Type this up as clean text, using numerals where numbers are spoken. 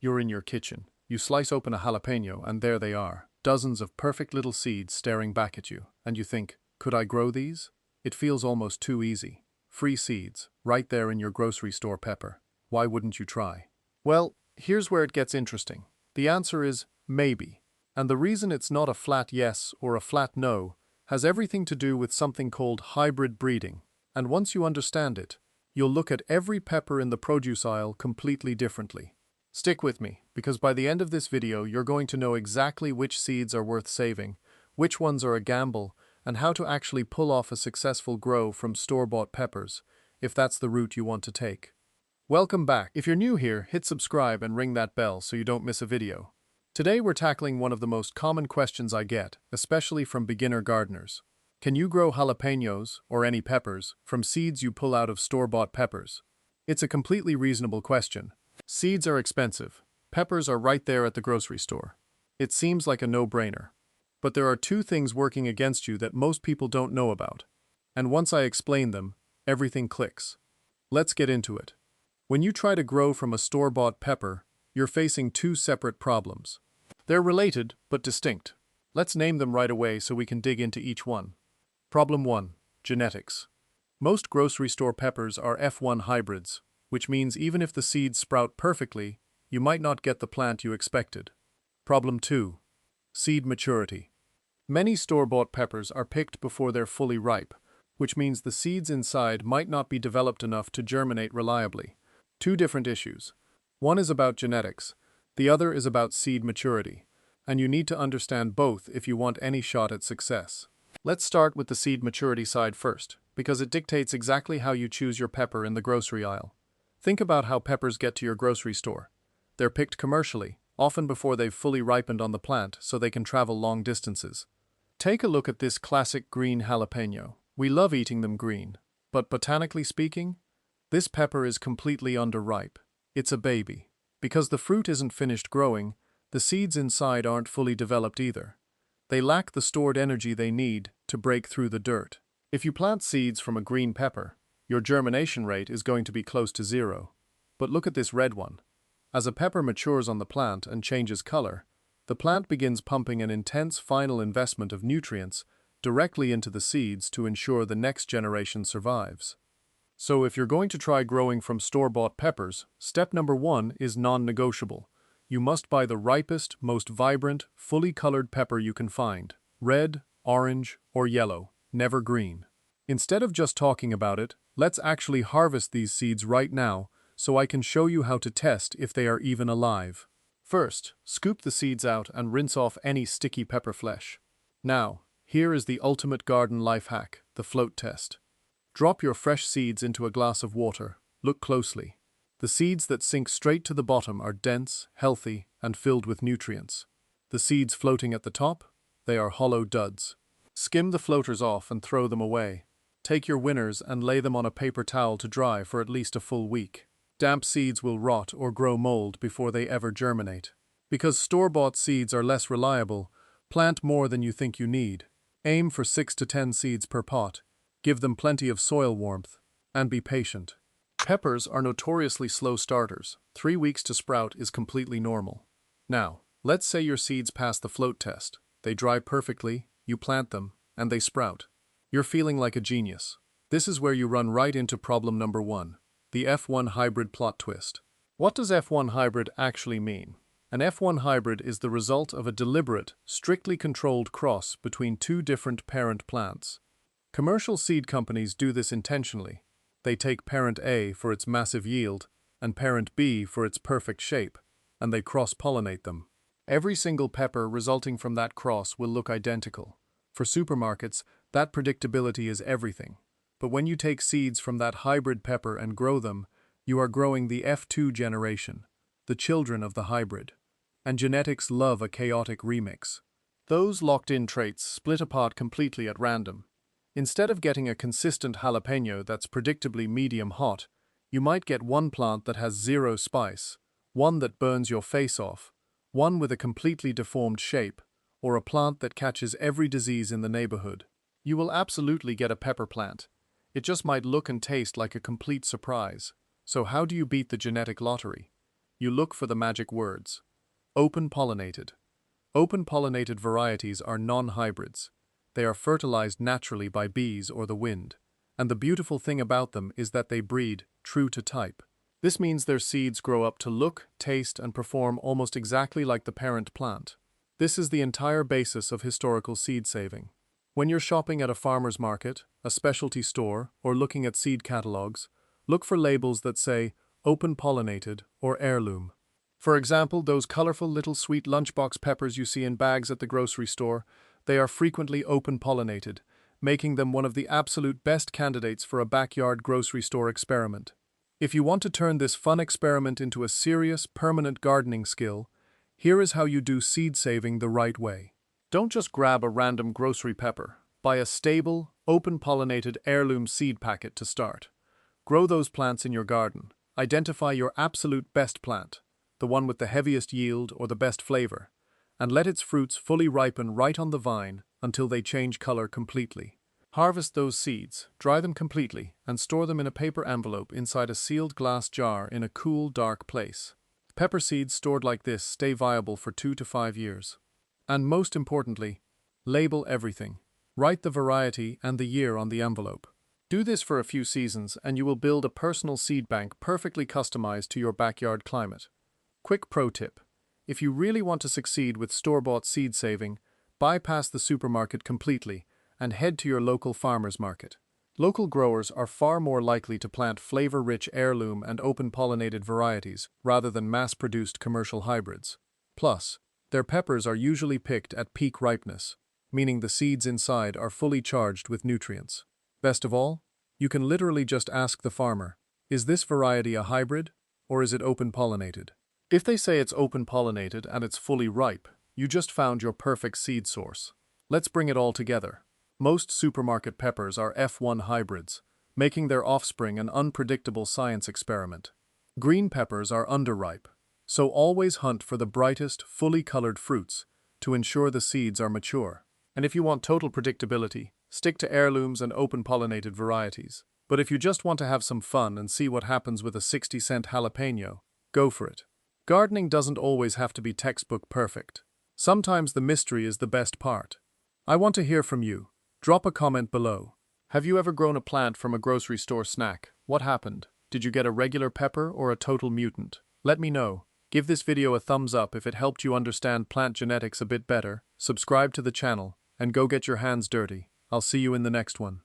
You're in your kitchen. You slice open a jalapeno and there they are, dozens of perfect little seeds staring back at you, and you think, could I grow these? It feels almost too easy. Free seeds, right there in your grocery store pepper. Why wouldn't you try? Well, here's where it gets interesting. The answer is maybe. And the reason it's not a flat yes or a flat no has everything to do with something called hybrid breeding. And once you understand it, you'll look at every pepper in the produce aisle completely differently. Stick with me, because by the end of this video you're going to know exactly which seeds are worth saving, which ones are a gamble, and how to actually pull off a successful grow from store-bought peppers, if that's the route you want to take. Welcome back. If you're new here, hit subscribe and ring that bell so you don't miss a video. Today we're tackling one of the most common questions I get, especially from beginner gardeners. Can you grow jalapeños, or any peppers, from seeds you pull out of store-bought peppers? It's a completely reasonable question. Seeds are expensive. Peppers are right there at the grocery store. It seems like a no-brainer. But there are two things working against you that most people don't know about. And once I explain them, everything clicks. Let's get into it. When you try to grow from a store-bought pepper, you're facing two separate problems. They're related, but distinct. Let's name them right away so we can dig into each one. Problem 1. Genetics. Most grocery store peppers are F1 hybrids, which means even if the seeds sprout perfectly, you might not get the plant you expected. Problem 2. Seed maturity. Many store-bought peppers are picked before they're fully ripe, which means the seeds inside might not be developed enough to germinate reliably. Two different issues. One is about genetics, the other is about seed maturity, and you need to understand both if you want any shot at success. Let's start with the seed maturity side first, because it dictates exactly how you choose your pepper in the grocery aisle. Think about how peppers get to your grocery store. They're picked commercially, often before they've fully ripened on the plant so they can travel long distances. Take a look at this classic green jalapeno. We love eating them green, but botanically speaking, this pepper is completely underripe. It's a baby. Because the fruit isn't finished growing, the seeds inside aren't fully developed either. They lack the stored energy they need to break through the dirt. If you plant seeds from a green pepper, your germination rate is going to be close to zero. But look at this red one. As a pepper matures on the plant and changes color, the plant begins pumping an intense final investment of nutrients directly into the seeds to ensure the next generation survives. So if you're going to try growing from store-bought peppers, step number 1 is non-negotiable. You must buy the ripest, most vibrant, fully colored pepper you can find. Red, orange, or yellow, never green. Instead of just talking about it, let's actually harvest these seeds right now so I can show you how to test if they are even alive. First, scoop the seeds out and rinse off any sticky pepper flesh. Now, here is the ultimate garden life hack, the float test. Drop your fresh seeds into a glass of water. Look closely. The seeds that sink straight to the bottom are dense, healthy, and filled with nutrients. The seeds floating at the top, they are hollow duds. Skim the floaters off and throw them away. Take your winners and lay them on a paper towel to dry for at least a full week. Damp seeds will rot or grow mold before they ever germinate. Because store-bought seeds are less reliable, plant more than you think you need. Aim for 6 to 10 seeds per pot. Give them plenty of soil warmth, and be patient. Peppers are notoriously slow starters. 3 weeks to sprout is completely normal. Now, let's say your seeds pass the float test. They dry perfectly, you plant them, and they sprout. You're feeling like a genius. This is where you run right into problem number 1, the F1 hybrid plot twist. What does F1 hybrid actually mean? An F1 hybrid is the result of a deliberate, strictly controlled cross between two different parent plants. Commercial seed companies do this intentionally. They take parent A for its massive yield and parent B for its perfect shape, and they cross-pollinate them. Every single pepper resulting from that cross will look identical. For supermarkets, that predictability is everything. But when you take seeds from that hybrid pepper and grow them, you are growing the F2 generation, the children of the hybrid. And genetics love a chaotic remix. Those locked-in traits split apart completely at random. Instead of getting a consistent jalapeno that's predictably medium hot, you might get one plant that has zero spice, one that burns your face off, one with a completely deformed shape, or a plant that catches every disease in the neighborhood. You will absolutely get a pepper plant. It just might look and taste like a complete surprise. So how do you beat the genetic lottery? you look for the magic words. Open-pollinated. Open-pollinated varieties are non-hybrids. They are fertilized naturally by bees or the wind, and the beautiful thing about them is that they breed true to type. This means their seeds grow up to look, taste, and perform almost exactly like the parent plant. This is the entire basis of historical seed saving. When you're shopping at a farmer's market, a specialty store, or looking at seed catalogs, look for labels that say open-pollinated or heirloom. For example, those colorful little sweet lunchbox peppers you see in bags at the grocery store, they are frequently open-pollinated, making them one of the absolute best candidates for a backyard grocery store experiment. If you want to turn this fun experiment into a serious, permanent gardening skill, here is how you do seed saving the right way. Don't just grab a random grocery pepper. Buy a stable, open-pollinated heirloom seed packet to start. Grow those plants in your garden. Identify your absolute best plant, the one with the heaviest yield or the best flavor, and let its fruits fully ripen right on the vine until they change color completely. Harvest those seeds, dry them completely, and store them in a paper envelope inside a sealed glass jar in a cool, dark place. Pepper seeds stored like this stay viable for 2 to 5 years. And most importantly, label everything. Write the variety and the year on the envelope. Do this for a few seasons and you will build a personal seed bank perfectly customized to your backyard climate. Quick pro tip: if you really want to succeed with store-bought seed saving, bypass the supermarket completely and head to your local farmer's market. Local growers are far more likely to plant flavor-rich heirloom and open-pollinated varieties rather than mass-produced commercial hybrids. Plus, their peppers are usually picked at peak ripeness, meaning the seeds inside are fully charged with nutrients. Best of all, you can literally just ask the farmer, is this variety a hybrid, or is it open-pollinated? If they say it's open-pollinated and it's fully ripe, you just found your perfect seed source. Let's bring it all together. Most supermarket peppers are F1 hybrids, making their offspring an unpredictable science experiment. Green peppers are underripe, so always hunt for the brightest, fully colored fruits to ensure the seeds are mature. And if you want total predictability, stick to heirlooms and open-pollinated varieties. But if you just want to have some fun and see what happens with a 60-cent jalapeno, go for it. Gardening doesn't always have to be textbook perfect. Sometimes the mystery is the best part. I want to hear from you. Drop a comment below. Have you ever grown a plant from a grocery store snack? What happened? Did you get a regular pepper or a total mutant? Let me know. Give this video a thumbs up if it helped you understand plant genetics a bit better, subscribe to the channel, and go get your hands dirty. I'll see you in the next one.